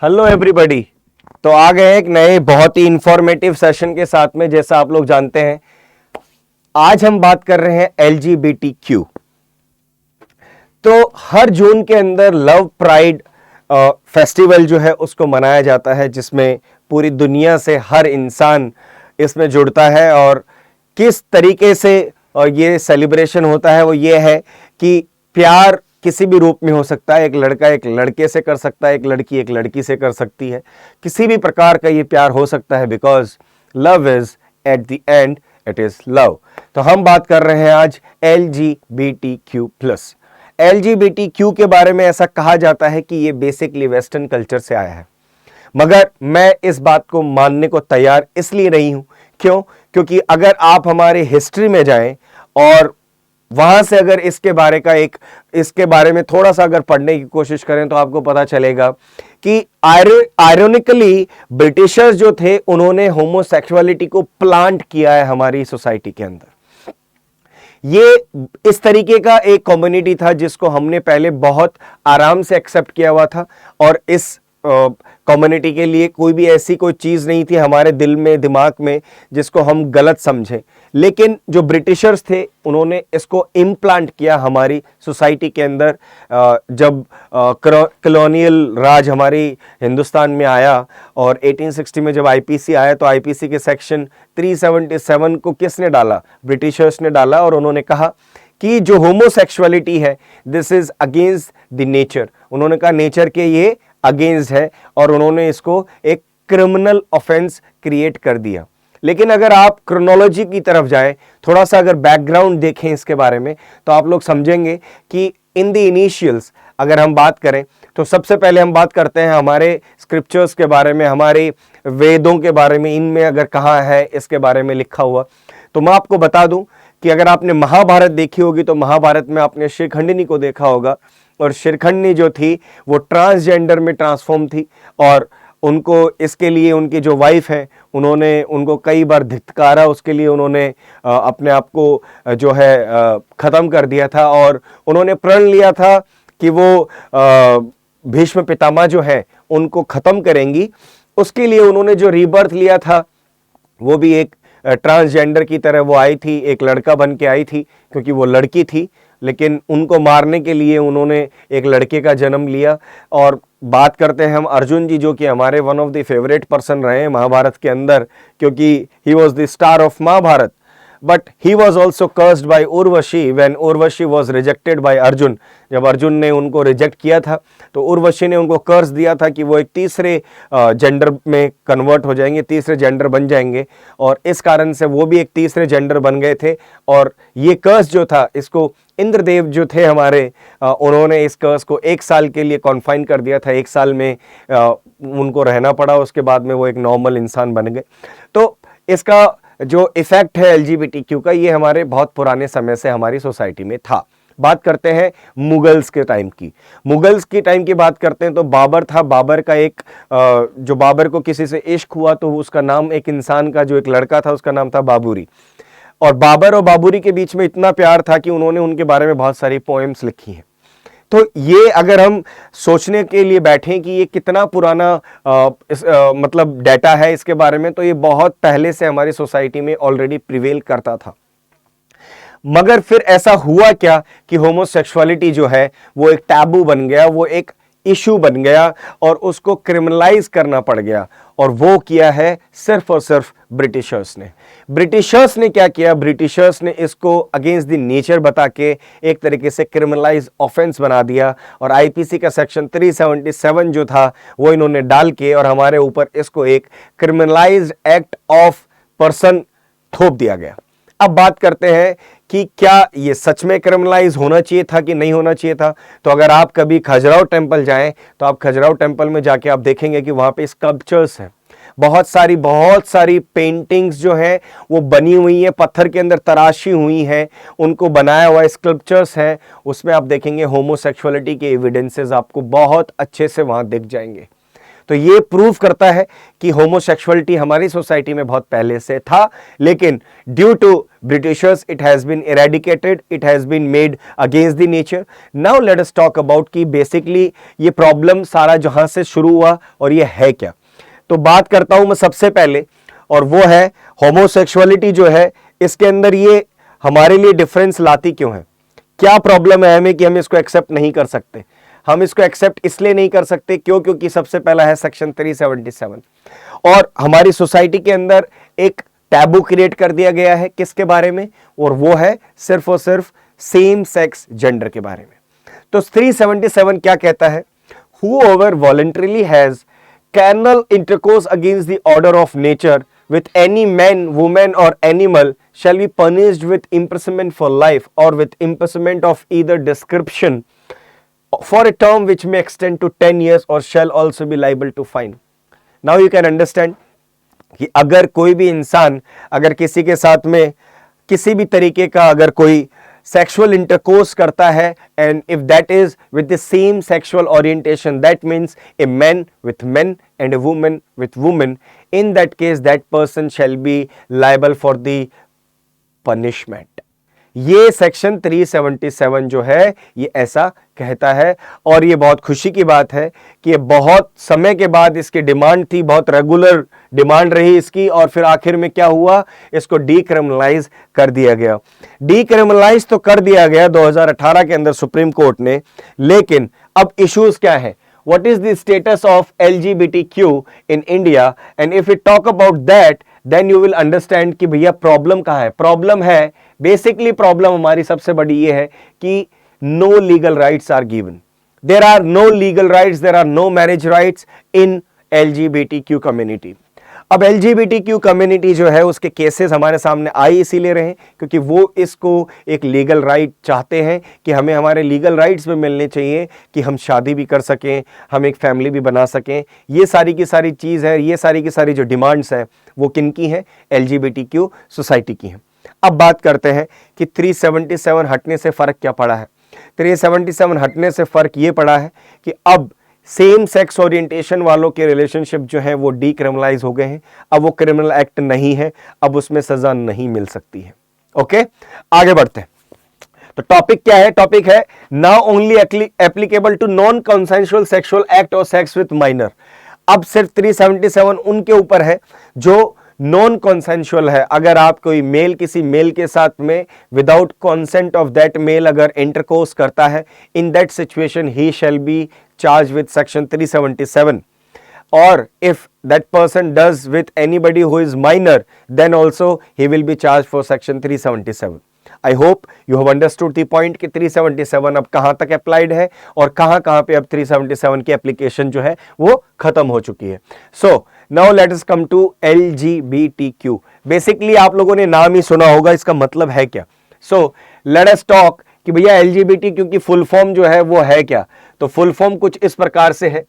Hello everybody. तो आ गए एक नए बहुत ही इंफॉर्मेटिव सेशन के साथ में। जैसा आप लोग जानते हैं, आज हम बात कर रहे हैं LGBTQ। तो हर जून के अंदर लव प्राइड फेस्टिवल जो है उसको मनाया जाता है, जिसमें पूरी दुनिया से हर इंसान इसमें जुड़ता है। और किस तरीके से ये सेलिब्रेशन होता है वो ये है कि प्यार किसी भी रूप में हो सकता है। एक लड़का एक लड़के से कर सकता है, एक लड़की एक लड़की से कर सकती है। किसी भी प्रकार का ये प्यार हो सकता है, because love is at the end it is love. तो हम बात कर रहे हैं आज LGBTQ+। LGBTQ के बारे में ऐसा कहा जाता है कि ये बेसिकली वेस्टर्न कल्चर से आया है, मगर मैं इस बात को मानने को तैयार इसलिए नहीं हूं। क्यों? क्योंकि अगर आप हमारे हिस्ट्री में जाएं और वहां से अगर इसके बारे में थोड़ा सा अगर पढ़ने की कोशिश करें तो आपको पता चलेगा कि आयरोनिकली ब्रिटिशर्स जो थे उन्होंने होमोसेक्सुअलिटी को प्लांट किया है हमारी सोसाइटी के अंदर। ये इस तरीके का एक कम्युनिटी था जिसको हमने पहले बहुत आराम से एक्सेप्ट किया हुआ था, और इस कम्युनिटी के लिए कोई भी ऐसी कोई चीज नहीं थी हमारे दिल में दिमाग में जिसको हम गलत समझें। लेकिन जो ब्रिटिशर्स थे उन्होंने इसको इम्प्लांट किया हमारी सोसाइटी के अंदर। जब कॉलोनियल राज हमारी हिंदुस्तान में आया और 1860 में जब आईपीसी आया, तो आईपीसी के सेक्शन 377 को किसने डाला? ब्रिटिशर्स ने डाला। और उन्होंने कहा कि जो होमोसेक्सुअलिटी है this is against the nature. उन्होंने कहा नेचर के ये अगेंस्ट है, और उन्होंने इसको एक क्रिमिनल ऑफेंस क्रिएट कर दिया। लेकिन अगर आप क्रोनोलॉजी की तरफ जाएं, थोड़ा सा अगर बैकग्राउंड देखें इसके बारे में, तो आप लोग समझेंगे कि इन द इनिशियल्स अगर हम बात करें तो सबसे पहले हम बात करते हैं हमारे स्क्रिप्चर्स के बारे में, हमारे वेदों के बारे में। इनमें अगर कहाँ है इसके बारे में लिखा हुआ, तो मैं आपको बता दूं कि अगर आपने महाभारत देखी होगी तो महाभारत में आपने शिखंडिनी को देखा होगा। और शिखंडिनी जो थी वो ट्रांसजेंडर में ट्रांसफॉर्म थी, और उनको इसके लिए उनकी जो वाइफ है उन्होंने उनको कई बार धिक्कारा, उसके लिए उन्होंने अपने आप को जो है ख़त्म कर दिया था। और उन्होंने प्रण लिया था कि वो भीष्म पितामह जो है उनको ख़त्म करेंगी। उसके लिए उन्होंने जो रीबर्थ लिया था वो भी एक ट्रांसजेंडर की तरह वो आई थी, एक लड़का बन के आई थी क्योंकि वो लड़की थी। लेकिन उनको मारने के लिए उन्होंने एक लड़के का जन्म लिया। और बात करते हैं हम अर्जुन जी, जो कि हमारे one of the favourite person रहे हैं महाभारत के अंदर, क्योंकि he was the star of Mahabharata. But he was also cursed by Urvashi when Urvashi was rejected by Arjun. जब अर्जुन ने उनको रिजेक्ट किया था तो उर्वशी ने उनको कर्स दिया था कि वो एक तीसरे जेंडर में कन्वर्ट हो जाएंगे, तीसरे जेंडर बन जाएंगे। और इस कारण से वो भी एक तीसरे जेंडर बन गए थे। और ये कर्स जो था इसको इंद्रदेव जो थे हमारे, उन्होंने इस कर्स को 1 साल के लिए कॉन्फाइन कर दिया था। 1 साल में उनको रहना पड़ा, उसके बाद में वो एक नॉर्मल इंसान बन गए। तो इसका जो इफेक्ट है LGBTQ का, ये हमारे बहुत पुराने समय से हमारी सोसाइटी में था। बात करते हैं मुगल्स के टाइम की। मुगल्स की टाइम की बात करते हैं तो बाबर था। बाबर का एक जो बाबर को किसी से इश्क हुआ तो उसका नाम, एक इंसान का जो एक लड़का था उसका नाम था बाबूरी। और बाबर और बाबूरी के बीच में इतना प्यार था कि उन्होंने उनके बारे में बहुत सारी पोएम्स लिखी हैं। तो ये अगर हम सोचने के लिए बैठें कि ये कितना पुराना मतलब डाटा है इसके बारे में, तो ये बहुत पहले से हमारी सोसाइटी में ऑलरेडी प्रिवेल करता था। मगर फिर ऐसा हुआ क्या कि होमोसेक्सुअलिटी जो है वो एक टैबू बन गया, वो एक इशू बन गया और उसको क्रिमिनलाइज करना पड़ गया। और वो किया है सिर्फ और सिर्फ ब्रिटिशर्स ने। ब्रिटिशर्स ने क्या किया? ब्रिटिशर्स ने इसको अगेंस्ट द नेचर बता के एक तरीके से क्रिमिनलाइज ऑफेंस बना दिया। और आईपीसी का सेक्शन 377 जो था वो इन्होंने डाल के और हमारे ऊपर इसको एक क्रिमिनलाइज्ड एक्ट ऑफ पर्सन थोप दिया गया। अब बात करते हैं कि क्या ये सच में क्रिमिनलाइज होना चाहिए था कि नहीं होना चाहिए था। तो अगर आप कभी खजुराहो टेम्पल जाएं तो आप खजुराहो टेम्पल में जाके आप देखेंगे कि वहां पे स्कल्पचर्स हैं, बहुत सारी पेंटिंग्स जो हैं वो बनी हुई हैं, पत्थर के अंदर तराशी हुई हैं, उनको बनाया हुआ स्कल्पचर्स हैं। उसमें आप देखेंगे होमोसेक्सुअलिटी के एविडेंसेस आपको बहुत अच्छे से वहां दिख जाएंगे। तो ये प्रूव करता है कि होमोसेक्सुअलिटी हमारी सोसाइटी में बहुत पहले से था, लेकिन due to Britishers, it has been eradicated, it has been made against the nature. Now let us talk about कि basically ये problem सारा जहां से शुरू हुआ और ये है क्या. तो बात करता हूं मैं सबसे पहले, और वो है होमोसेक्सुअलिटी जो है, इसके अंदर ये हमारे लिए डिफरेंस लाती क्यों है. क्या प्रॉब्लम है हमें कि हम इसको एक्सेप्ट नहीं कर सकते. हम इसको एक्सेप्ट इसलिए नहीं कर सकते क्योंकि सबसे पहला है सेक्शन 377, और हमारी सोसाइटी के अंदर एक टैबू क्रिएट कर दिया गया है किसके बारे में, और वो है सिर्फ और सिर्फ सेम सेक्स जेंडर के बारे में. तो 377 क्या कहता है, whoever voluntarily has carnal intercourse against the order of nature with any man, woman or animal shall be punished with imprisonment for life or with imprisonment of either description for a term which may extend to 10 years or shall also be liable to fine. Now you can understand कि अगर कोई भी इंसान अगर किसी के साथ में किसी भी तरीके का अगर कोई सेक्सुअल इंटरकोर्स करता है, and if that is with the same sexual orientation, that means a man with man and a woman with woman, in that case that person shall be liable for the punishment. ये section 377 जो है ये ऐसा कहता है, और ये बहुत खुशी की बात है कि ये बहुत समय के बाद इसकी डिमांड थी, बहुत रेगुलर डिमांड रही इसकी, और फिर आखिर में क्या हुआ, इसको डीक्रिमिनलाइज कर दिया गया. डीक्रिमिनलाइज तो कर दिया गया 2018 के अंदर सुप्रीम कोर्ट ने, लेकिन अब इश्यूज क्या है, what is the status of LGBTQ in India, and if we talk about that then you will understand कि भैया प्रॉब्लम कहाँ है. प्रॉब्लम है बेसिकली, प्रॉब्लम हमारी सबसे बड़ी ये है कि no legal rights are given. There are no legal rights, there are no marriage rights in LGBTQ community. अब LGBTQ कम्युनिटी जो है उसके केसेस हमारे सामने आए इसीलिए रहे क्योंकि वो इसको एक लीगल राइट चाहते हैं कि हमें हमारे लीगल राइट्स भी मिलने चाहिए कि हम शादी भी कर सकें, हम एक फैमिली भी बना सकें. ये सारी की सारी चीज़ है, ये सारी की सारी जो डिमांड्स हैं वो किन की हैं, LGBTQ सोसाइटी की हैं. अब बात करते हैं कि 377 हटने से फ़र्क क्या पड़ा है. 377 हटने से फ़र्क ये पड़ा है कि अब सेम सेक्स ओरिएंटेशन वालों के रिलेशनशिप जो है वो डीक्रिमिनलाइज हो गए हैं. अब वो क्रिमिनल एक्ट नहीं है, अब उसमें सजा नहीं मिल सकती है. ओके, आगे बढ़ते हैं. तो टॉपिक क्या है, टॉपिक है now only applicable to non consensual sexual act और सेक्स विथ माइनर. अब सिर्फ 377 उनके ऊपर है जो नॉन कॉन्सेंशुअल है. अगर आप कोई मेल किसी मेल के साथ में without consent of that male अगर इंटरकोर्स करता है, in that situation he shall be charge with section 377. और if that person does with anybody who is minor then also he will be charge for section 377. I hope you have understood the point कि 377 अब कहां तक applied है और कहां कहां पे अब 377 की एप्लीकेशन जो है वो खत्म हो चुकी है. So now let us come to LGBTQ. Basically आप लोगों ने नाम ही सुना होगा, इसका मतलब है क्या. सो लेट अस टॉक कि भैया LGBTQ की फुल फॉर्म जो है वो है क्या. तो फुल फॉर्म कुछ इस प्रकार से है.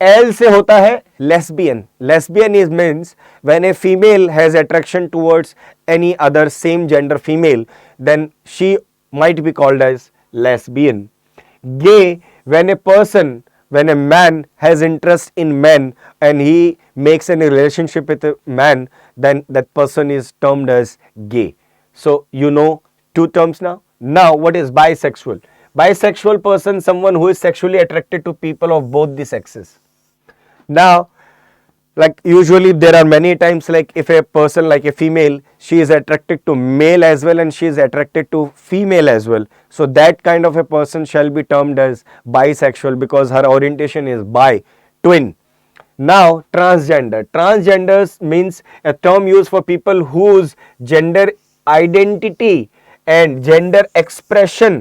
L से होता है lesbian. Lesbian is means when a female has attraction towards any other same gender female then she might be called as lesbian. Gay, when a man has interest in men and he makes any relationship with a man, then that person is termed as gay. So you know two terms now. Now what is bisexual? Bisexual person, someone who is sexually attracted to people of both the sexes. Now like usually there are many times like if a person like a female, she is attracted to male as well and she is attracted to female as well, so that kind of a person shall be termed as bisexual because her orientation is bi, twin. Now transgender. Transgenders means a term used for people whose gender identity and gender expression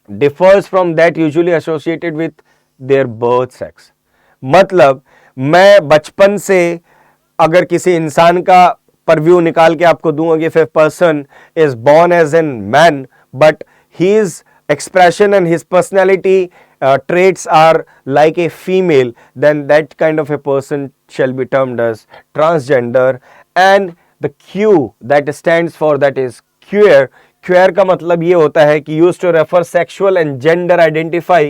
differs from that usually associated with their birth sex. मतलब मैं बचपन से अगर किसी इंसान का purview निकाल के आपको दूंगा कि if a person is born as a man but his expression and his personality traits are like a female, then that kind of a person shall be termed as transgender. And the Q that stands for that is queer. Queer का मतलब ये होता है कि used to refer sexual and gender identify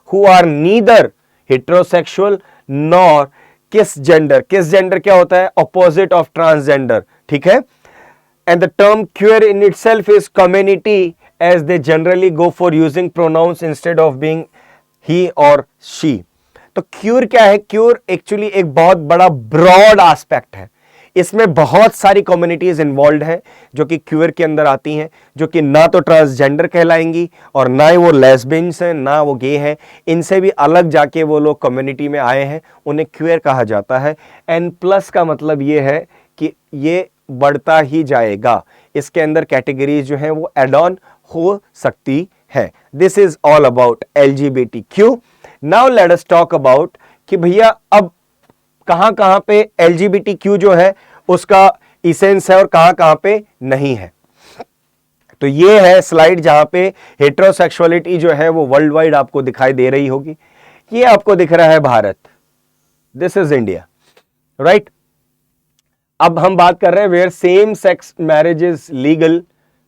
who are neither heterosexual nor किस gender. किस gender क्या होता है, ऑपोजिट ऑफ ट्रांसजेंडर. ठीक है. and the term queer in itself is community, as they generally go for using pronouns instead of being he or she. तो cure क्या है? क्यूर एक्चुअली एक बहुत बड़ा ब्रॉड एस्पेक्ट है, इसमें बहुत सारी कम्युनिटीज इन्वॉल्व हैं जो कि क्यूर के अंदर आती हैं, जो कि ना तो ट्रांसजेंडर कहलाएंगी और ना ही वो लेस्बियंस हैं, ना वो गे हैं, इनसे भी अलग जाके वो लोग कम्युनिटी में आए हैं, उन्हें क्यूर कहा जाता है। एन प्लस का मतलब ये है कि ये बढ़ता ही जाएगा, इसके अंदर कैटेगरीज जो हैं वो एड ऑन हो सकती है। This is all about LGBTQ। Now let us talk about कि भैया अब कहां कहां पे LGBTQ जो है उसका इसेंस है और कहां कहां पे नहीं है। तो ये है स्लाइड जहां पे हेटेरोसेक्सुअलिटी जो है वो वर्ल्ड वाइड आपको दिखाई दे रही होगी। ये आपको दिख रहा है Bharat, this is India, right. अब हम बात कर रहे हैं where same sex marriage is legal.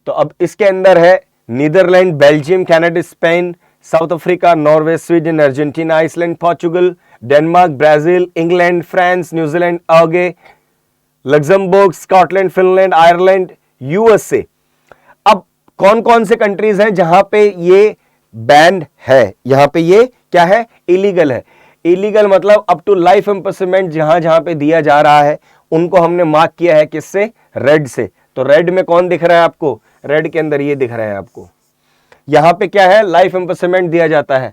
तो अब इसके अंदर है Netherland, Belgium, Canada, Spain, South Africa, Norway, Sweden, Argentina, Iceland, Portugal, Denmark, Brazil, England, France, New Zealand, आगे Luxembourg, Scotland, Finland, Ireland, USA। अब कौन कौन से कंट्रीज हैं जहां पे ये बैंड है? यहां पे ये क्या है? इलीगल है। इलीगल मतलब अप टू लाइफ इम्प्रिजनमेंट जहां जहां पे दिया जा रहा है उनको हमने मार्क किया है किससे? रेड से। तो रेड में कौन दिख रहा है आपको? रेड के अंदर ये दिख रहा है आपको, यहां पे क्या है? लाइफ इम्प्रिजनमेंट दिया जाता है।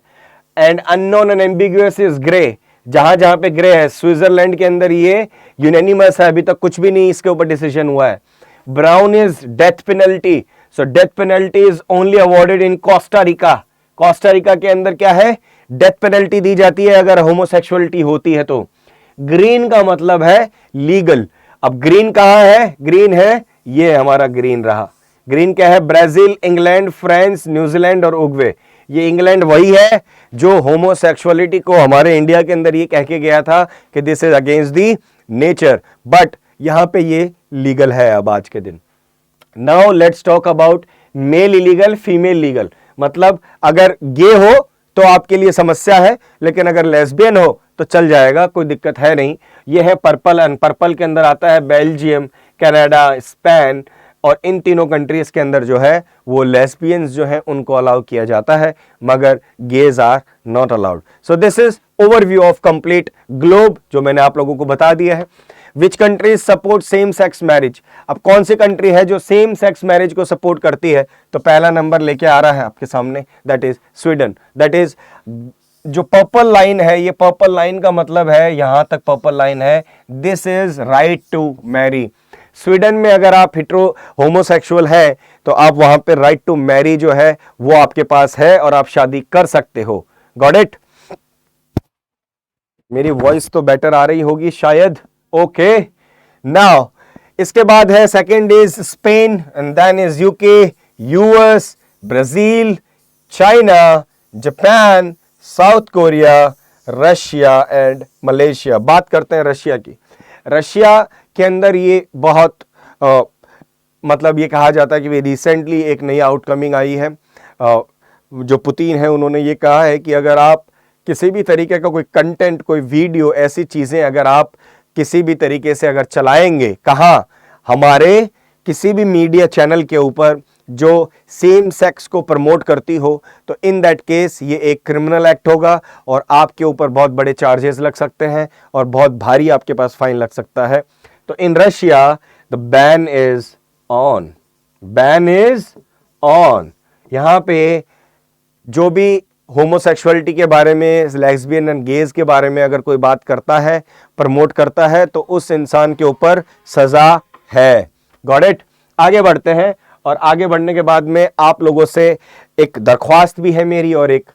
And unknown and ambiguous is grey, जहां जहां पे ग्रे है। स्विट्जरलैंड के अंदर ये यूनानिमस है, अभी तक कुछ भी नहीं इसके ऊपर डिसीजन हुआ है। Brown is death penalty, so death penalty is only awarded in Costa Rica. Costa Rica के अंदर क्या है? डेथ पेनल्टी दी जाती है अगर होमोसेक्सुअलिटी होती है तो। ग्रीन का मतलब है लीगल। अब ग्रीन कहां है? ग्रीन है ये हमारा ग्रीन रहा। ग्रीन क्या है? ब्राजील, इंग्लैंड, फ्रांस, न्यूजीलैंड और उरुग्वे। ये इंग्लैंड वही है जो होमोसेक्सुअलिटी को हमारे इंडिया के अंदर ये कह के गया था कि this is against the nature, but यहां पे ये लीगल है अब आज के दिन। Now let's talk about male illegal, female legal. मतलब अगर गे हो तो आपके लिए समस्या है, लेकिन अगर लेस्बियन हो तो चल जाएगा, कोई दिक्कत है नहीं। ये है पर्पल, एंड पर्पल के अंदर आता है बेल्जियम, कनाडा, स्पेन, और इन तीनों कंट्रीज के अंदर जो है वो लेस्बियंस जो है उनको अलाउ किया जाता है, मगर gays are not allowed. So this is overview of complete globe जो मैंने आप लोगों को बता दिया है। Which countries support same sex marriage? अब कौन सी कंट्री है जो सेम सेक्स मैरिज को सपोर्ट करती है? तो पहला नंबर लेके आ रहा है आपके सामने, that is Sweden. That is जो पर्पल लाइन है, ये पर्पल लाइन का मतलब है यहां तक पर्पल लाइन है, this is right to marry. Sweden में अगर आप हिट्रो होमोसेक्सुअल है तो आप वहां पे राइट टू मैरी जो है वो आपके पास है और आप शादी कर सकते हो। Got it? मेरी वॉइस तो बेटर आ रही होगी शायद। ओके, नाउ इसके बाद है second is Spain, and then is UK, US, Brazil, China, Japan, South Korea, Russia and Malaysia. बात करते हैं रशिया की। रशिया के अंदर ये बहुत मतलब ये कहा जाता है कि रिसेंटली एक नई आउटकमिंग आई है। जो पुतिन है उन्होंने ये कहा है कि अगर आप किसी भी तरीके का कोई कंटेंट, कोई वीडियो, ऐसी चीज़ें अगर आप किसी भी तरीके से अगर चलाएंगे, कहाँ? हमारे किसी भी मीडिया चैनल के ऊपर जो सेम सेक्स को प्रमोट करती हो, तो इन दैट केस ये एक क्रिमिनल एक्ट होगा और आपके ऊपर बहुत बड़े चार्जेस लग सकते हैं और बहुत भारी आपके पास फाइन लग सकता है। तो in Russia the ban is on, ban is on. यहां पे जो भी होमोसेक्सुअलिटी के बारे में, लेस्बियन एंड गेज के बारे में अगर कोई बात करता है, प्रमोट करता है, तो उस इंसान के ऊपर सजा है। Got it? आगे बढ़ते हैं, और आगे बढ़ने के बाद में आप लोगों से एक दरख्वास्त भी है मेरी और एक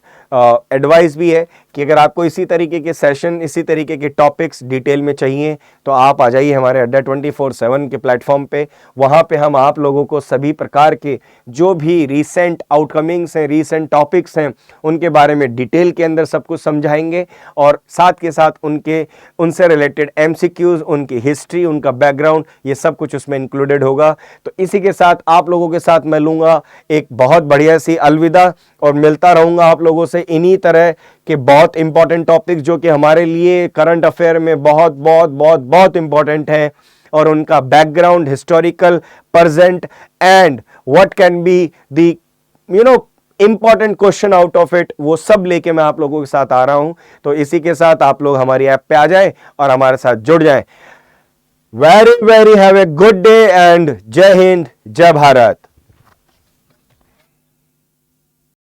एडवाइस भी है कि अगर आपको इसी तरीके के सेशन, इसी तरीके के टॉपिक्स डिटेल में चाहिए तो आप आ जाइए हमारे अड्डा 24/7 के प्लेटफॉर्म पे। वहाँ पे हम आप लोगों को सभी प्रकार के जो भी रीसेंट आउटकमिंग्स हैं, रीसेंट टॉपिक्स हैं, उनके बारे में डिटेल के अंदर सब कुछ समझाएंगे, और साथ के साथ उनसे रिलेटेड MCQs, उनकी हिस्ट्री, उनका बैकग्राउंड, ये सब कुछ उसमें इंक्लूडेड होगा। तो इसी के साथ आप लोगों के साथ मैं लूँगा एक बहुत बढ़िया सी अलविदा, और मिलता रहूँगा आप लोगों से इन्हीं तरह के बहुत इंपॉर्टेंट टॉपिक्स जो कि हमारे लिए करंट अफेयर में बहुत बहुत बहुत बहुत इंपॉर्टेंट हैं। और उनका background, historical, present and what can be the important question out of it, वो सब लेके मैं आप लोगों के साथ आ रहा हूं। तो इसी के साथ आप लोग हमारी ऐप पे आ जाए और हमारे साथ जुड़ जाएं। Very very have a good day and जय हिंद, जय भारत।